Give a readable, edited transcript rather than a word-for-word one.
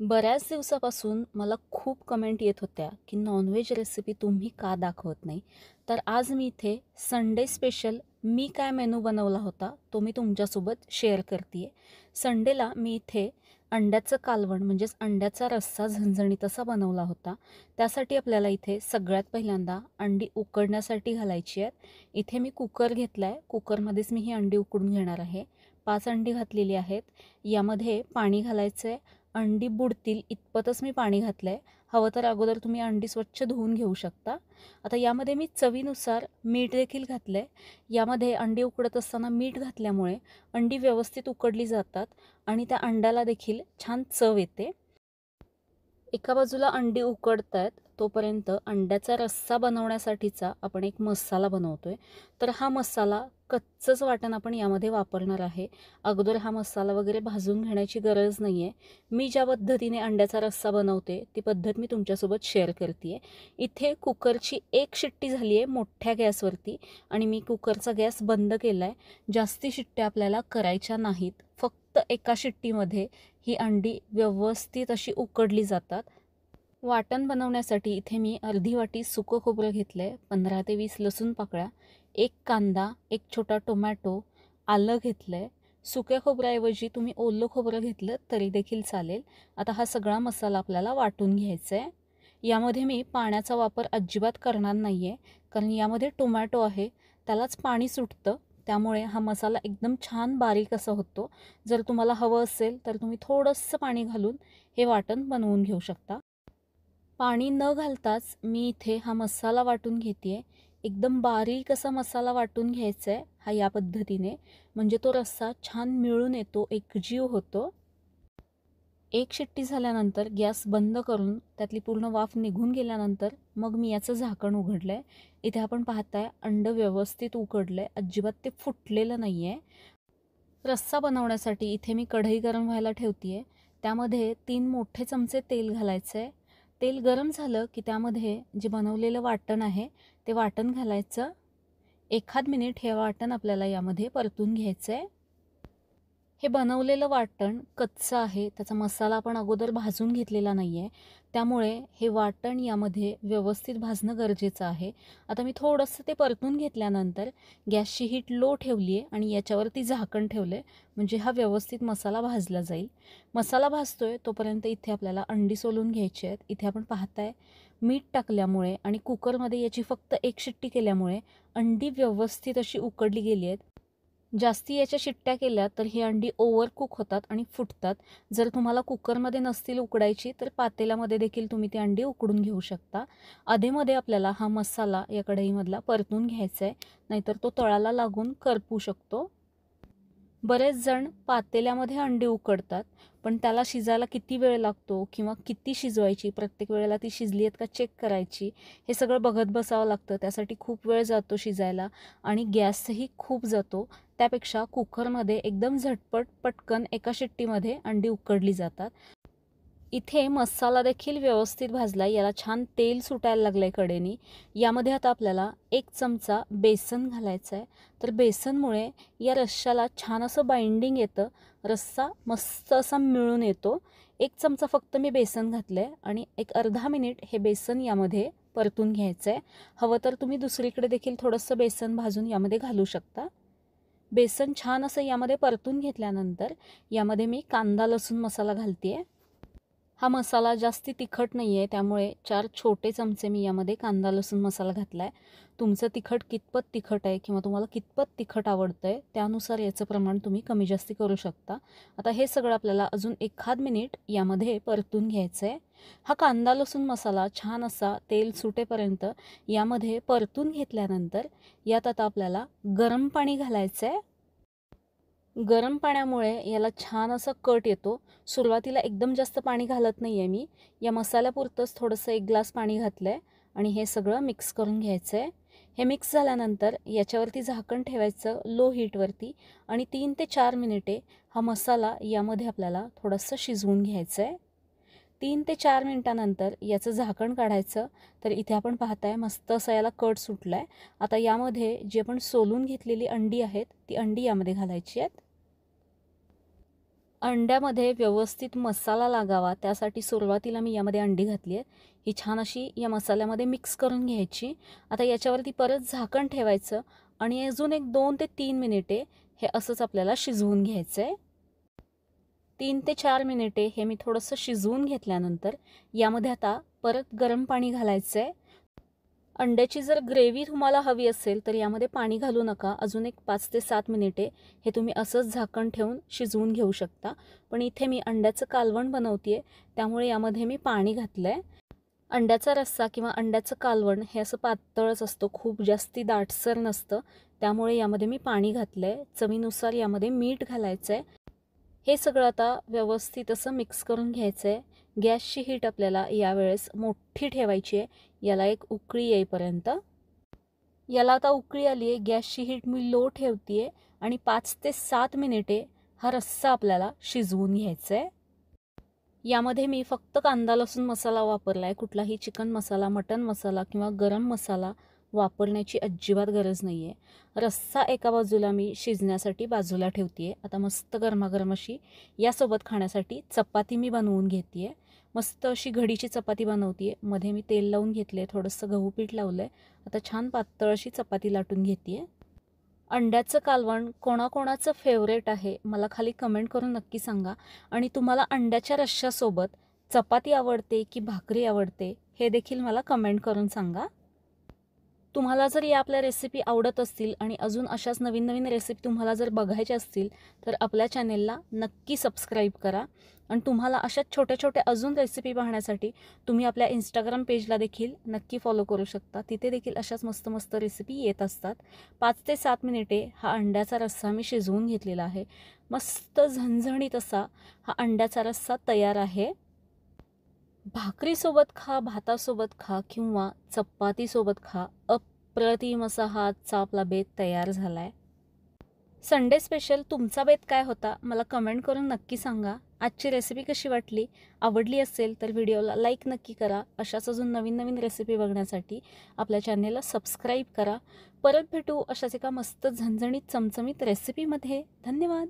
बऱ्याच दिवसापासून मला खूप कमेंट येत होत्या की नॉनव्हेज रेसिपी तुम्ही का दाखवत नाही. तर आज मी इथे संडे स्पेशल मी काय मेनू बनवला होता तो मी तुमच्यासोबत शेअर करते आहे. संडेला मी इथे अंड्याचं कालवण म्हणजेच अंड्याचा रस्सा झणझणीत असा बनवला होता. त्यासाठी आपल्याला इथे सगळ्यात पहिल्यांदा अंडी उकडण्यासाठी घालायची आहेत. इथे मी कुकर घेतला आहे. कुकरमध्येच मी ही अंडी उकडून घेणार आहे. 5 अंडी घातलेली आहेत. यामध्ये पाणी घालायचं आहे. अंडी बुडतील इतपतच मी पाणी घातलं आहे. हवं तर अगोदर तुम्ही अंडी स्वच्छ धुवून घेऊ शकता. आता यामध्ये मी चवीनुसार मीठ देखील घातलं आहे. यामध्ये अंडी उकडत असताना मीठ घातल्यामुळे अंडी व्यवस्थित उकडली जातात आणि त्या अंड्याला देखील छान चव येते. एका बाजूला अंडी उकडत आहेत तोपर्यंत अंड्याचा रस्सा बनवण्यासाठीचा आपण एक मसाला बनवतोय. तर हा मसाला कच्चंच वाटण आपण यामध्ये वापरणार आहे. अगोदर हा मसाला वगैरे भाजून घेण्याची गरज नाही आहे. मी ज्या पद्धतीने अंड्याचा रस्सा बनवते ती पद्धत मी तुमच्यासोबत शेअर करते आहे. इथे कुकरची एक शिट्टी झाली आहे मोठ्या गॅसवरती आणि मी कुकरचा गॅस बंद केला आहे. जास्ती शिट्ट्या आपल्याला करायच्या नाहीत. फक्त एका शिट्टीमध्ये ही अंडी व्यवस्थित अशी उकडली जातात. वाटण बनवण्यासाठी इथे मी अर्धी वाटी सुकं खोबरं घेतलं आहे. 15 ते 20 लसूण पाकळ्या, एक कांदा, एक छोटा टोमॅटो, आलं घेतलं आहे. सुक्या खोबऱ्याऐवजी तुम्ही ओलं खोबरं घेतलं तरी देखील चालेल. आता हा सगळा मसाला आपल्याला वाटून घ्यायचा आहे. यामध्ये मी पाण्याचा वापर अजिबात करणार नाही आहे, कारण यामध्ये टोमॅटो आहे, त्यालाच पाणी सुटतं. त्यामुळे हा मसाला एकदम छान बारीक असा होतो. जर तुम्हाला हवं असेल तर तुम्ही थोडंसं पाणी घालून हे वाटण बनवून घेऊ शकता. पाणी न घालताच मी इथे हा मसाला वाटून घेते आहे. एकदम बारीक असा मसाला वाटून घ्यायचा आहे हा या पद्धतीने, म्हणजे तो रस्सा छान मिळून येतो, एकजीव होतो. एक शिट्टी झाल्यानंतर गॅस बंद करून त्यातली पूर्ण वाफ निघून गेल्यानंतर मग मी याचं झाकण उघडलं आहे. इथे आपण पाहताय अंडं व्यवस्थित उकडलं आहे, अजिबात ते फुटलेलं नाही आहे. रस्सा बनवण्यासाठी इथे मी कढई गरम व्हायला ठेवते आहे. त्यामध्ये 3 मोठे चमचे तेल घालायचं आहे. तेल गरम झालं की त्यामध्ये जे बनवलेलं वाटण आहे ते वाटण घालायचं. एखाद मिनिट हे वाटण आपल्याला यामध्ये परतून घ्यायचं आहे. हे बनवलेलं वाटण कच्चं आहे, त्याचा मसाला आपण अगोदर भाजून घेतलेला नाही आहे. त्यामुळे हे वाटण यामध्ये व्यवस्थित भाजणं गरजेचं आहे. आता मी थोडंसं ते परतून घेतल्यानंतर गॅसची हीट लो ठेवली आहे आणि याच्यावरती झाकण ठेवलं आहे, म्हणजे हा व्यवस्थित मसाला भाजला जाईल. मसाला भाजतोय तोपर्यंत इथे आपल्याला अंडी सोलून घ्यायची आहेत. इथे आपण पाहताय मीठ टाकल्यामुळे आणि कुकरमध्ये याची फक्त एक शिट्टी केल्यामुळे अंडी व्यवस्थित अशी उकडली गेली आहेत. जास्ती याच्या शिट्ट्या केल्या तर ही अंडी ओव्हरकुक होतात आणि फुटतात. जर तुम्हाला कुकरमध्ये नसतील उकडायची तर पातेल्यामध्ये देखील तुम्ही ती अंडी उकडून घेऊ शकता. अधेमध्ये आपल्याला हा मसाला या कढईमधला परतून घ्यायचा आहे, नाहीतर तो तळाला लागून करपू शकतो. बरेच जण पातेल्यामध्ये अंडी उकडतात, पण त्याला शिजायला किती वेळ लागतो किंवा किती शिजवायची, प्रत्येक वेळेला ती शिजली आहेत का चेक करायची, हे सगळं बघत बसावं लागतं. त्यासाठी खूप वेळ जातो शिजायला आणि गॅसही खूप जातो. त्यापेक्षा कुकरमध्ये एकदम झटपट पटकन एका शिट्टीमध्ये अंडी उकडली जातात. इथे मसाला देखील व्यवस्थित भाजला, याला छान तेल सुटायला लागलं आहे कडेनी. यामध्ये आता आपल्याला 1 चमचा बेसन घालायचं आहे. तर बेसनमुळे या रश्श्याला छान असं बाइंडिंग येतं, रस्सा मस्त असा मिळून येतो. 1 चमचा फक्त मी बेसन घातलं आहे आणि एक अर्धा मिनिट हे बेसन यामध्ये परतून घ्यायचं आहे. हवं तर तुम्ही दुसरीकडे देखील थोडंसं बेसन भाजून यामध्ये घालू शकता. बेसन छान असं यामध्ये परतून घेतल्यानंतर यामध्ये मी कांदा लसूण मसाला घालते आहे. हा मसाला जास्ती तिखट नाही आहे, त्यामुळे 4 छोटे चमचे मी यामध्ये कांदा लसूण मसाला घातला आहे. तुमचं तिखट कितपत तिखट आहे किंवा तुम्हाला कितपत तिखट आवडतं आहे त्यानुसार याचं प्रमाण तुम्ही कमी जास्ती करू शकता. आता हे सगळं आपल्याला अजून एखाद मिनिट यामध्ये परतून घ्यायचं आहे. हा कांदा लसूण मसाला छान असा तेल सुटेपर्यंत यामध्ये परतून घेतल्यानंतर यात आता आपल्याला गरम पाणी घालायचं आहे. गरम पाण्यामुळे याला छान असा कट येतो. सुरुवातीला एकदम जास्त पाणी घालत नाही आहे मी, या मसाल्यापुरतंच थोडंसं 1 ग्लास पाणी घातलं आहे आणि हे सगळं मिक्स करून घ्यायचं आहे. हे मिक्स झाल्यानंतर याच्यावरती झाकण ठेवायचं लो हीटवरती आणि 3 ते 4 मिनिटे हा मसाला यामध्ये आपल्याला थोडंसं शिजवून घ्यायचं आहे. 3 ते 4 मिनिटानंतर याचं झाकण काढायचं. तर इथे आपण पाहताय मस्त असा याला कट सुटला आहे. आता यामध्ये जी आपण सोलून घेतलेली अंडी आहेत ती अंडी यामध्ये घालायची आहेत. अंड्यामध्ये व्यवस्थित मसाला लागावा त्यासाठी सुरुवातीला मी यामध्ये अंडी घातली आहे. ही छान अशी या मसाल्यामध्ये मिक्स करून घ्यायची. आता याच्यावरती परत झाकण ठेवायचं आणि अजून एक 2 ते 3 मिनिटे हे असंच आपल्याला शिजवून घ्यायचं आहे. 3 ते 4 मिनिटे हे मी थोडंसं शिजवून घेतल्यानंतर यामध्ये आता परत गरम पाणी घालायचं आहे. अंड्याची जर ग्रेव्ही तुम्हाला हवी असेल तर यामध्ये पाणी घालू नका. अजून एक 5 ते 7 मिनिटे हे तुम्ही असंच झाकण ठेवून शिजवून घेऊ शकता. पण इथे मी अंड्याचं कालवण बनवते आहे त्यामुळे यामध्ये मी पाणी घातलं आहे. अंड्याचा रस्सा किंवा अंड्याचं कालवण हे असं पातळच असतं, खूप जास्ती दाटसर नसतं. त्यामुळे यामध्ये मी पाणी घातलं आहे. चवीनुसार यामध्ये मीठ घालायचं आहे. हे सगळं आता व्यवस्थित असं मिक्स करून घ्यायचं आहे. गॅसची हीट आपल्याला यावेळेस मोठी ठेवायची आहे. याला एक उकळी येईपर्यंत. याला आता उकळी आली आहे. गॅसची हीट मी लो ठेवते आहे आणि 5 ते 7 मिनिटे हा रस्सा आपल्याला शिजवून घ्यायचा आहे. यामध्ये मी फक्त कांदा लसूण मसाला वापरला आहे. कुठलाही चिकन मसाला, मटन मसाला किंवा गरम मसाला वापरण्याची अजिबात गरज नाही आहे. रस्सा एका बाजूला मी शिजण्यासाठी बाजूला ठेवते आहे. आता मस्त गरमागरम अशी यासोबत खाण्यासाठी चपाती मी बनवून घेते आहे. मस्त अशी घडीची चपाती बनवते आहे. मध्ये मी तेल लावून घेतले, थोडंसं गहू पीठ लावलं आहे. आता छान पातळ अशी चपाती लाटून घेते आहे. अंड्याचं कालवण कोणाकोणाचं फेवरेट आहे मला खाली कमेंट करून नक्की सांगा. आणि तुम्हाला अंड्याच्या रश्श्यासोबत चपाती आवडते की भाकरी आवडते हे देखील मला कमेंट करून सांगा. तुम्हाला जर या आपल्या रेसिपी आवडत असतील आणि अजून अशाच नवीन नवीन रेसिपी तुम्हाला जर बघायच्या असतील तर आपल्या चॅनेलला नक्की सबस्क्राईब करा. आणि तुम्हाला अशा छोट्या छोट्या अजून रेसिपी पाहण्यासाठी तुम्ही आपल्या इंस्टाग्राम पेजला देखील नक्की फॉलो करू शकता. तिथे देखील अशाच मस्त मस्त रेसिपी येत असतात. 5 ते 7 मिनिटे हा अंड्याचा रस्सा मी शिजवून घेतलेला आहे. मस्त झणझणीत असा हा अंड्याचा रस्सा तयार आहे. भाकरीसोबत खा, भातासोबत खा किंवा चपातीसोबत खा, अप्रतिम असा हा आजचा आपला बेत तयार झाला आहे. संडे स्पेशल तुमचा बेत काय होता मला कमेंट करून नक्की सांगा. आजची रेसिपी कशी वाटली? आवडली असेल तर व्हिडिओला लाईक नक्की करा. अशाच अजून नवीन नवीन रेसिपी बघण्यासाठी आपल्या चॅनेलला सबस्क्राईब करा. परत भेटू अशाच एका मस्त झणझणीत चमचमीत रेसिपीमध्ये. धन्यवाद.